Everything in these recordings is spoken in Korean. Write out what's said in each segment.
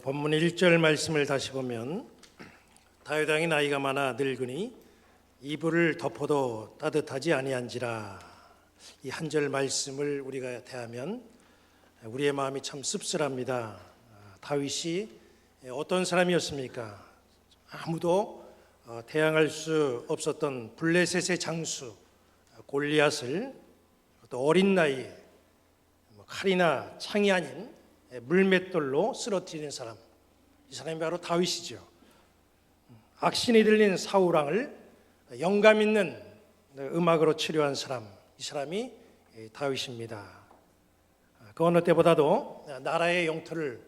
본문 1절 말씀을 다시 보면 다윗 왕이 나이가 많아 늙으니 이불을 덮어도 따뜻하지 아니한지라. 이 한 절 말씀을 우리가 대하면 우리의 마음이 참 씁쓸합니다. 다윗이 어떤 사람이었습니까? 아무도 대항할 수 없었던 블레셋의 장수 골리앗을 또 어린 나이에 칼이나 창이 아닌 물맷돌로 쓰러뜨리는 사람, 이 사람이 바로 다윗이죠. 악신이 들린 사울 왕을 영감 있는 음악으로 치료한 사람, 이 사람이 다윗입니다. 그 어느 때보다도 나라의 영토를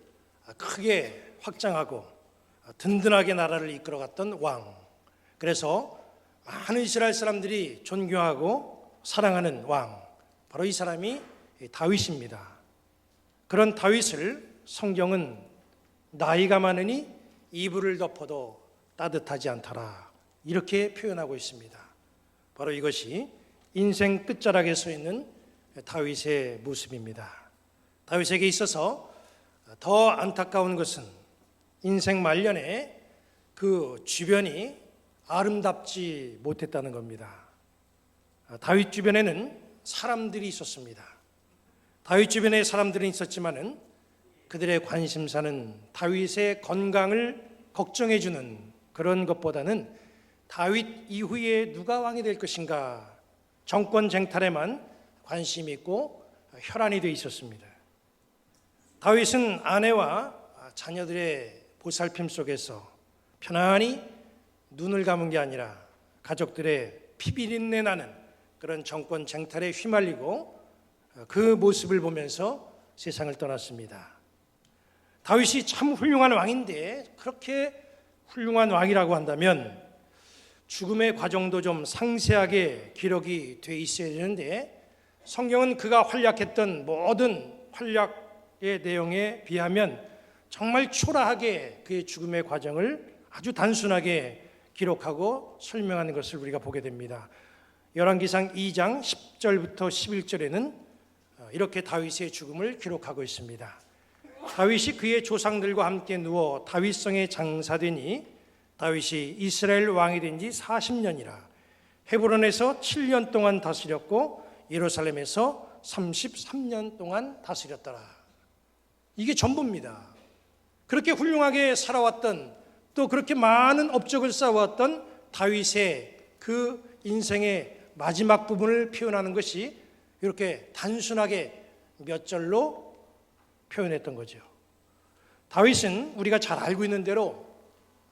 크게 확장하고 든든하게 나라를 이끌어갔던 왕, 그래서 많은 이스라엘 사람들이 존경하고 사랑하는 왕, 바로 이 사람이 다윗입니다. 그런 다윗을 성경은 나이가 많으니 이불을 덮어도 따뜻하지 않더라, 이렇게 표현하고 있습니다. 바로 이것이 인생 끝자락에 서 있는 다윗의 모습입니다. 다윗에게 있어서 더 안타까운 것은 인생 말년에 그 주변이 아름답지 못했다는 겁니다. 다윗 주변에는 사람들이 있었습니다. 다윗 주변에 사람들은 있었지만은 그들의 관심사는 다윗의 건강을 걱정해주는 그런 것보다는 다윗 이후에 누가 왕이 될 것인가, 정권 쟁탈에만 관심이 있고 혈안이 되어 있었습니다. 다윗은 아내와 자녀들의 보살핌 속에서 편안히 눈을 감은 게 아니라 가족들의 피비린내 나는 그런 정권 쟁탈에 휘말리고 그 모습을 보면서 세상을 떠났습니다. 다윗이 참 훌륭한 왕인데, 그렇게 훌륭한 왕이라고 한다면 죽음의 과정도 좀 상세하게 기록이 돼 있어야 되는데, 성경은 그가 활약했던 모든 활약의 내용에 비하면 정말 초라하게 그의 죽음의 과정을 아주 단순하게 기록하고 설명하는 것을 우리가 보게 됩니다. 열왕기상 2장 10절부터 11절에는 이렇게 다윗의 죽음을 기록하고 있습니다. 다윗이 그의 조상들과 함께 누워 다윗성에 장사되니 다윗이 이스라엘 왕이 된 지 40년이라. 헤브론에서 7년 동안 다스렸고 예루살렘에서 33년 동안 다스렸더라. 이게 전부입니다. 그렇게 훌륭하게 살아왔던, 또 그렇게 많은 업적을 쌓아왔던 다윗의 그 인생의 마지막 부분을 표현하는 것이 이렇게 단순하게 몇 절로 표현했던 거죠. 다윗은 우리가 잘 알고 있는 대로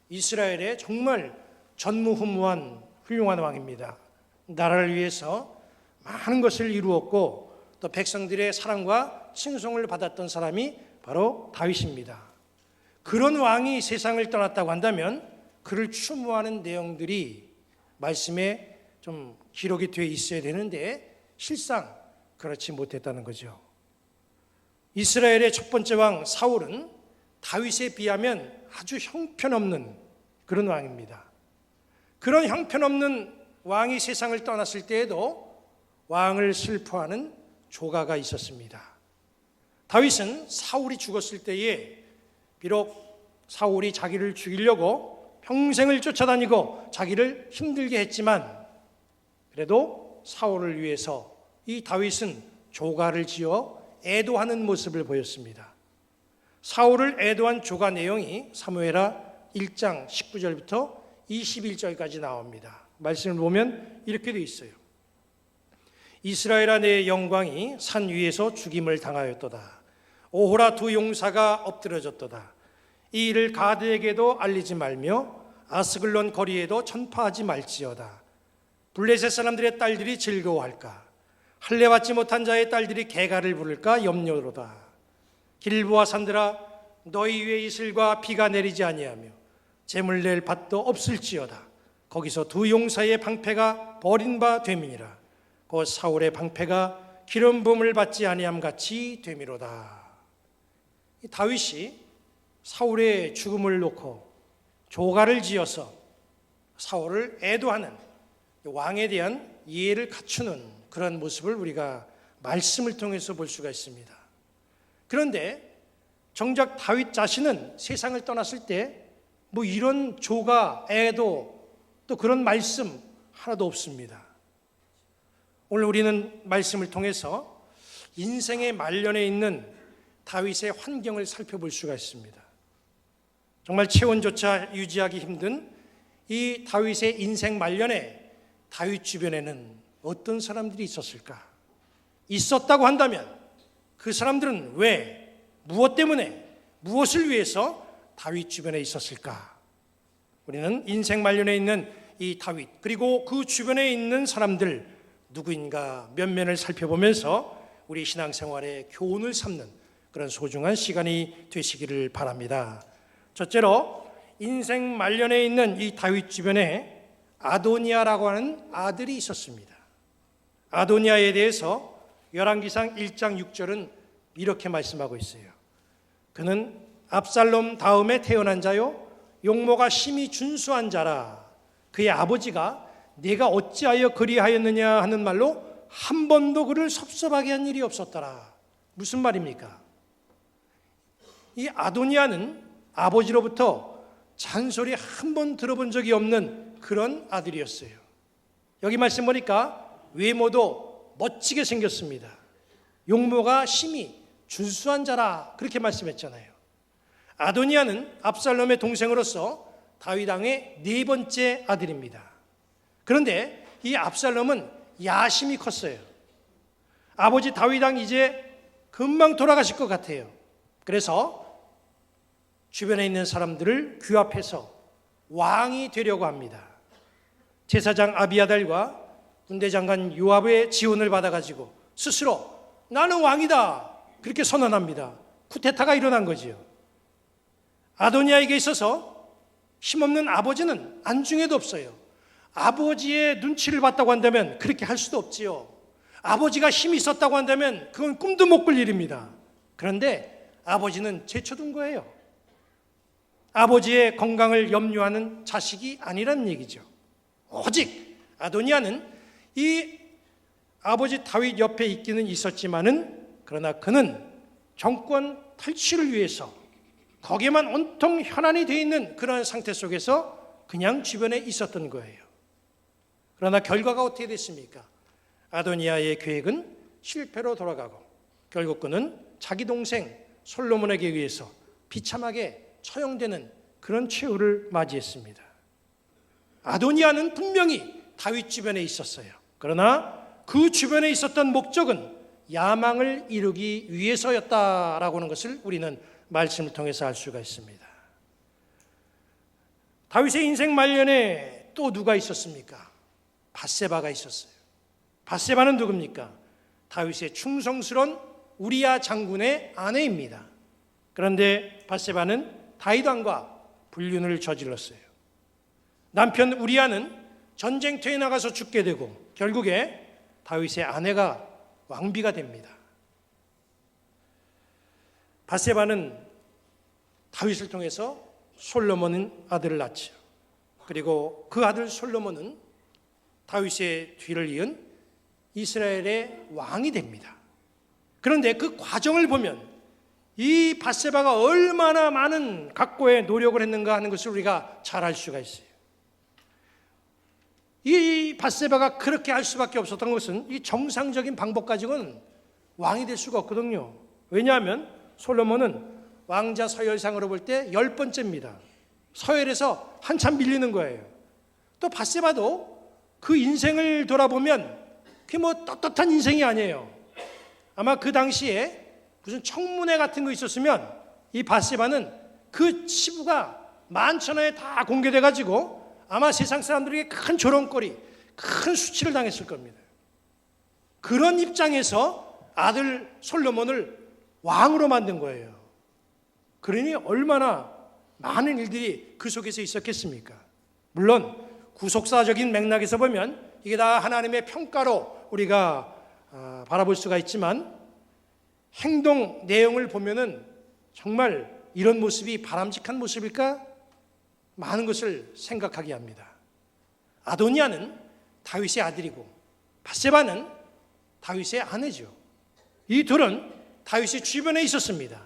이스라엘의 정말 전무후무한 훌륭한 왕입니다. 나라를 위해서 많은 것을 이루었고 또 백성들의 사랑과 칭송을 받았던 사람이 바로 다윗입니다. 그런 왕이 세상을 떠났다고 한다면 그를 추모하는 내용들이 말씀에 좀 기록이 되어 있어야 되는데 실상 그렇지 못했다는 거죠. 이스라엘의 첫 번째 왕 사울은 다윗에 비하면 아주 형편없는 그런 왕입니다. 그런 형편없는 왕이 세상을 떠났을 때에도 왕을 슬퍼하는 조가가 있었습니다. 다윗은 사울이 죽었을 때에 비록 사울이 자기를 죽이려고 평생을 쫓아다니고 자기를 힘들게 했지만 그래도 사울을 위해서 이 다윗은 조가를 지어 애도하는 모습을 보였습니다. 사울을 애도한 조가 내용이 사무엘하 1장 19절부터 21절까지 나옵니다. 말씀을 보면 이렇게 되어 있어요. 이스라엘아, 내 영광이 산 위에서 죽임을 당하였도다. 오호라 두 용사가 엎드러졌도다. 이 일을 가드에게도 알리지 말며 아스글론 거리에도 전파하지 말지어다. 블레셋 사람들의 딸들이 즐거워할까? 할례받지 못한 자의 딸들이 개가를 부를까 염려로다. 길보아 산들아, 너희 위에 이슬과 비가 내리지 아니하며 재물 낼 밭도 없을지어다. 거기서 두 용사의 방패가 버린 바 됨이니라. 곧 사울의 방패가 기름 부음을 받지 아니함 같이 됨이로다. 다윗이 사울의 죽음을 놓고 조가를 지어서 사울을 애도하는 왕에 대한 이해를 갖추는 그런 모습을 우리가 말씀을 통해서 볼 수가 있습니다. 그런데 정작 다윗 자신은 세상을 떠났을 때 뭐 이런 조가, 애도 또 그런 말씀 하나도 없습니다. 오늘 우리는 말씀을 통해서 인생의 말년에 있는 다윗의 환경을 살펴볼 수가 있습니다. 정말 체온조차 유지하기 힘든 이 다윗의 인생 말년에 다윗 주변에는 어떤 사람들이 있었을까? 있었다고 한다면 그 사람들은 왜, 무엇 때문에, 무엇을 위해서 다윗 주변에 있었을까? 우리는 인생 말년에 있는 이 다윗, 그리고 그 주변에 있는 사람들 누구인가 몇 면을 살펴보면서 우리 신앙생활에 교훈을 삼는 그런 소중한 시간이 되시기를 바랍니다. 첫째로 인생 말년에 있는 이 다윗 주변에 아도니아라고 하는 아들이 있었습니다. 아도니아에 대해서 열왕기상 1장 6절은 이렇게 말씀하고 있어요. 그는 압살롬 다음에 태어난 자요 용모가 심히 준수한 자라. 그의 아버지가 내가 어찌하여 그리하였느냐 하는 말로 한 번도 그를 섭섭하게 한 일이 없었더라. 무슨 말입니까? 이 아도니아는 아버지로부터 잔소리 한 번 들어본 적이 없는 그런 아들이었어요. 여기 말씀 보니까 외모도 멋지게 생겼습니다. 용모가 심히 준수한 자라 그렇게 말씀했잖아요. 아도니아는 압살롬의 동생으로서 다윗 왕의 네 번째 아들입니다. 그런데 이 압살롬은 야심이 컸어요. 아버지 다윗 왕 이제 금방 돌아가실 것 같아요. 그래서 주변에 있는 사람들을 규합해서 왕이 되려고 합니다. 제사장 아비아달과 군대장관 요압의 지원을 받아가지고 스스로 나는 왕이다 그렇게 선언합니다. 쿠데타가 일어난 거지요. 아도니아에게 있어서 힘없는 아버지는 안중에도 없어요. 아버지의 눈치를 봤다고 한다면 그렇게 할 수도 없지요. 아버지가 힘이 있었다고 한다면 그건 꿈도 못 꿀 일입니다. 그런데 아버지는 제쳐둔 거예요. 아버지의 건강을 염려하는 자식이 아니라는 얘기죠. 오직 아도니아는 이 아버지 다윗 옆에 있기는 있었지만은 그러나 그는 정권 탈취를 위해서 거기에만 온통 현안이 되어 있는 그런 상태 속에서 그냥 주변에 있었던 거예요. 그러나 결과가 어떻게 됐습니까? 아도니아의 계획은 실패로 돌아가고 결국 그는 자기 동생 솔로몬에게 의해서 비참하게 처형되는 그런 최후를 맞이했습니다. 아도니아는 분명히 다윗 주변에 있었어요. 그러나 그 주변에 있었던 목적은 야망을 이루기 위해서였다라고 하는 것을 우리는 말씀을 통해서 알 수가 있습니다. 다윗의 인생 말년에 또 누가 있었습니까? 밧세바가 있었어요. 밧세바는 누굽니까? 다윗의 충성스러운 우리야 장군의 아내입니다. 그런데 밧세바는 다윗 왕과 불륜을 저질렀어요. 남편 우리야는 전쟁터에 나가서 죽게 되고 결국에 다윗의 아내가 왕비가 됩니다. 밧세바는 다윗을 통해서 솔로몬은 아들을 낳죠. 그리고 그 아들 솔로몬은 다윗의 뒤를 이은 이스라엘의 왕이 됩니다. 그런데 그 과정을 보면 이 밧세바가 얼마나 많은 각고의 노력을 했는가 하는 것을 우리가 잘 알 수가 있어요. 이 밧세바가 그렇게 할 수밖에 없었던 것은 이 정상적인 방법 가지고는 왕이 될 수가 없거든요. 왜냐하면 솔로몬은 왕자 서열상으로 볼 때 10번째입니다. 서열에서 한참 밀리는 거예요. 또 밧세바도 그 인생을 돌아보면 그게 뭐 떳떳한 인생이 아니에요. 아마 그 당시에 무슨 청문회 같은 거 있었으면 이 밧세바는 그 치부가 만천하에 다 공개돼 가지고 아마 세상 사람들에게 큰 조롱거리, 큰 수치를 당했을 겁니다. 그런 입장에서 아들 솔로몬을 왕으로 만든 거예요. 그러니 얼마나 많은 일들이 그 속에서 있었겠습니까? 물론 구속사적인 맥락에서 보면 이게 다 하나님의 평가로 우리가 바라볼 수가 있지만 행동 내용을 보면은 정말 이런 모습이 바람직한 모습일까? 많은 것을 생각하게 합니다. 아도니아는 다윗의 아들이고 밧세바는 다윗의 아내죠. 이 둘은 다윗의 주변에 있었습니다.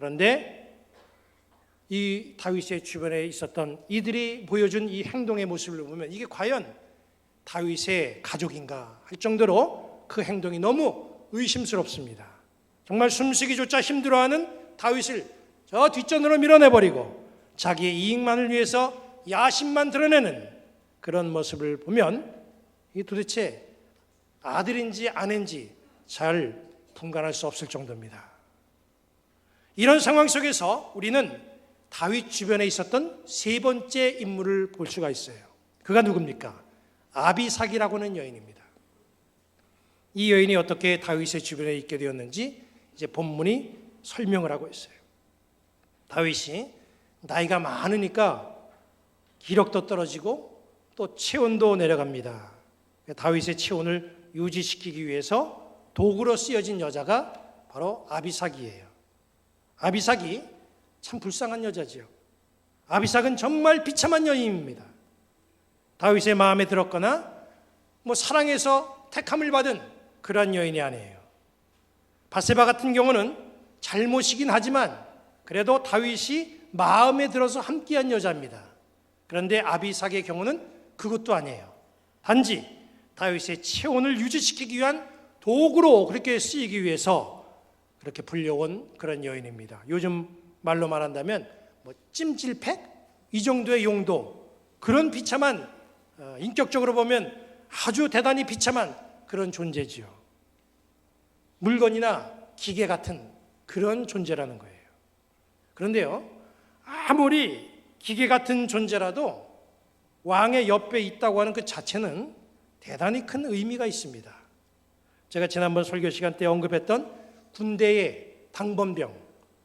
그런데 이 다윗의 주변에 있었던 이들이 보여준 이 행동의 모습을 보면 이게 과연 다윗의 가족인가 할 정도로 그 행동이 너무 의심스럽습니다. 정말 숨쉬기조차 힘들어하는 다윗을 저 뒷전으로 밀어내버리고 자기의 이익만을 위해서 야심만 드러내는 그런 모습을 보면 이 도대체 아들인지 아내인지 잘 분간할 수 없을 정도입니다. 이런 상황 속에서 우리는 다윗 주변에 있었던 세 번째 인물을 볼 수가 있어요. 그가 누굽니까? 아비삭이라고 하는 여인입니다. 이 여인이 어떻게 다윗의 주변에 있게 되었는지 이제 본문이 설명을 하고 있어요. 다윗이 나이가 많으니까 기력도 떨어지고 또 체온도 내려갑니다. 다윗의 체온을 유지시키기 위해서 도구로 쓰여진 여자가 바로 아비삭이에요. 아비삭이 참 불쌍한 여자지요. 아비삭은 정말 비참한 여인입니다. 다윗의 마음에 들었거나 사랑해서 택함을 받은 그런 여인이 아니에요. 바세바 같은 경우는 잘못이긴 하지만 그래도 다윗이 마음에 들어서 함께한 여자입니다. 그런데 아비삭의 경우는 그것도 아니에요. 단지 다윗의 체온을 유지시키기 위한 도구로 그렇게 쓰이기 위해서 그렇게 불려온 그런 여인입니다. 요즘 말로 말한다면 찜질팩? 이 정도의 용도, 그런 비참한, 인격적으로 보면 아주 대단히 비참한 그런 존재지요. 물건이나 기계 같은 그런 존재라는 거예요. 그런데요, 아무리 기계 같은 존재라도 왕의 옆에 있다고 하는 그 자체는 대단히 큰 의미가 있습니다. 제가 지난번 설교 시간 때 언급했던 군대의 당번병,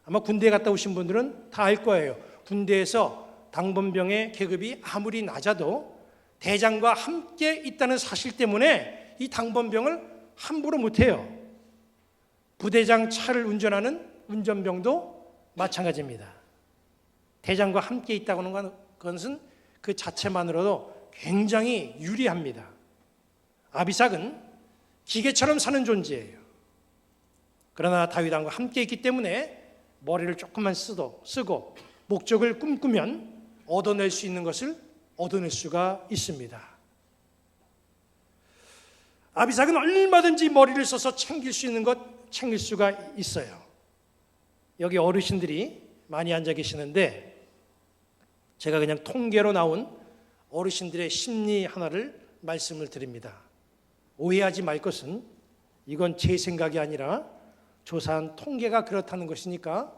아마 군대에 갔다 오신 분들은 다 알 거예요. 군대에서 당번병의 계급이 아무리 낮아도 대장과 함께 있다는 사실 때문에 이 당번병을 함부로 못해요. 부대장 차를 운전하는 운전병도 마찬가지입니다. 대장과 함께 있다고 하는 것은 그 자체만으로도 굉장히 유리합니다. 아비삭은 기계처럼 사는 존재예요. 그러나 다윗왕과 함께 있기 때문에 머리를 조금만 쓰고 목적을 꿈꾸면 얻어낼 수 있는 것을 얻어낼 수가 있습니다. 아비삭은 얼마든지 머리를 써서 챙길 수 있는 것 챙길 수가 있어요. 여기 어르신들이 많이 앉아 계시는데 제가 그냥 통계로 나온 어르신들의 심리 하나를 말씀을 드립니다. 오해하지 말 것은 이건 제 생각이 아니라 조사한 통계가 그렇다는 것이니까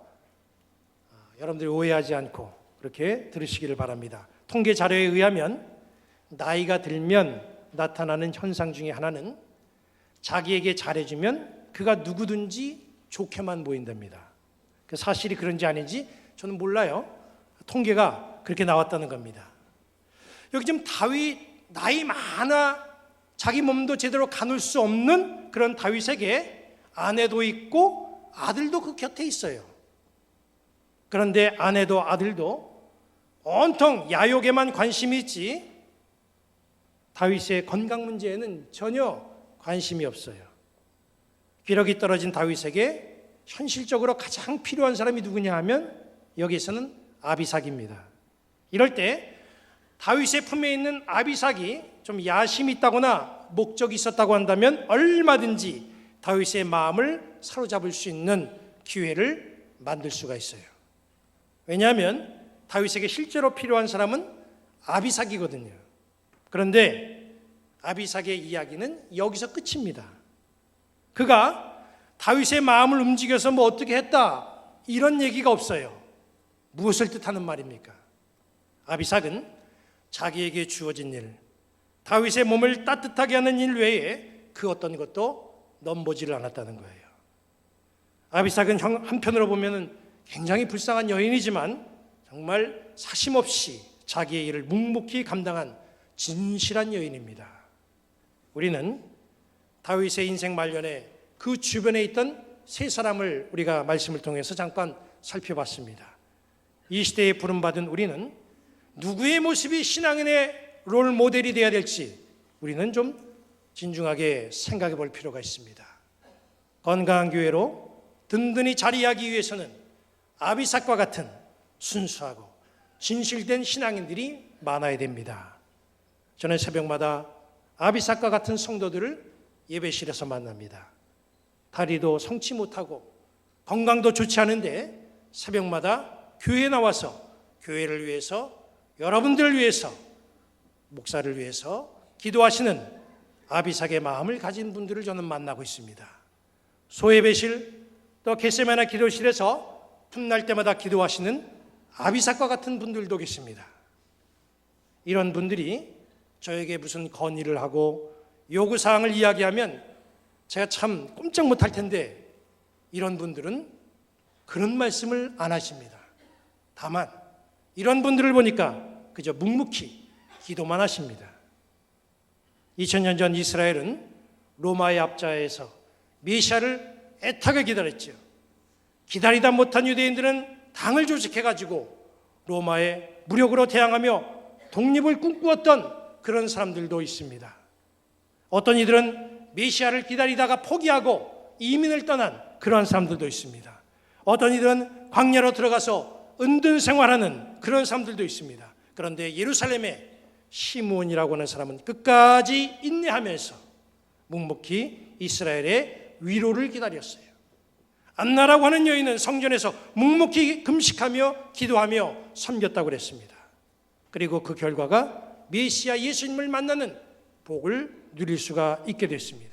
여러분들이 오해하지 않고 그렇게 들으시기를 바랍니다. 통계 자료에 의하면 나이가 들면 나타나는 현상 중에 하나는 자기에게 잘해주면 그가 누구든지 좋게만 보인답니다. 그 사실이 그런지 아닌지 저는 몰라요. 통계가 그렇게 나왔다는 겁니다. 여기 지금 다윗 나이 많아 자기 몸도 제대로 가눌 수 없는 그런 다윗에게 아내도 있고 아들도 그 곁에 있어요. 그런데 아내도 아들도 온통 야욕에만 관심이 있지 다윗의 건강 문제에는 전혀 관심이 없어요. 기력이 떨어진 다윗에게 현실적으로 가장 필요한 사람이 누구냐 하면 여기에서는 아비삭입니다. 이럴 때 다윗의 품에 있는 아비삭이 좀 야심이 있다거나 목적이 있었다고 한다면 얼마든지 다윗의 마음을 사로잡을 수 있는 기회를 만들 수가 있어요. 왜냐하면 다윗에게 실제로 필요한 사람은 아비삭이거든요. 그런데 아비삭의 이야기는 여기서 끝입니다. 그가 다윗의 마음을 움직여서 어떻게 했다 이런 얘기가 없어요. 무엇을 뜻하는 말입니까? 아비삭은 자기에게 주어진 일, 다윗의 몸을 따뜻하게 하는 일 외에 그 어떤 것도 넘보지를 않았다는 거예요. 아비삭은 한편으로 보면 굉장히 불쌍한 여인이지만 정말 사심없이 자기의 일을 묵묵히 감당한 진실한 여인입니다. 우리는 다윗의 인생 말년에 그 주변에 있던 세 사람을 우리가 말씀을 통해서 잠깐 살펴봤습니다. 이 시대에 부름받은 우리는 누구의 모습이 신앙인의 롤 모델이 되어야 될지 우리는 좀 진중하게 생각해 볼 필요가 있습니다. 건강한 교회로 든든히 자리하기 위해서는 아비삭과 같은 순수하고 진실된 신앙인들이 많아야 됩니다. 저는 새벽마다 아비삭과 같은 성도들을 예배실에서 만납니다. 다리도 성치 못하고 건강도 좋지 않은데 새벽마다 교회에 나와서 교회를 위해서, 여러분들을 위해서, 목사를 위해서 기도하시는 아비삭의 마음을 가진 분들을 저는 만나고 있습니다. 소예배실 또 겟세마네 기도실에서 틈날 때마다 기도하시는 아비삭과 같은 분들도 계십니다. 이런 분들이 저에게 무슨 건의를 하고 요구사항을 이야기하면 제가 참 꼼짝 못할 텐데 이런 분들은 그런 말씀을 안 하십니다. 다만 이런 분들을 보니까 그저 묵묵히 기도만 하십니다. 2000년 전 이스라엘은 로마의 압자에서 메시아를 애타게 기다렸죠. 기다리다 못한 유대인들은 당을 조직해가지고 로마에 무력으로 대항하며 독립을 꿈꾸었던 그런 사람들도 있습니다. 어떤 이들은 메시아를 기다리다가 포기하고 이민을 떠난 그러한 사람들도 있습니다. 어떤 이들은 광야로 들어가서 은둔 생활하는 그런 사람들도 있습니다. 그런데 예루살렘에 시므온이라고 하는 사람은 끝까지 인내하면서 묵묵히 이스라엘의 위로를 기다렸어요. 안나라고 하는 여인은 성전에서 묵묵히 금식하며 기도하며 섬겼다고 그랬습니다. 그리고 그 결과가 메시아 예수님을 만나는 복을 누릴 수가 있게 됐습니다.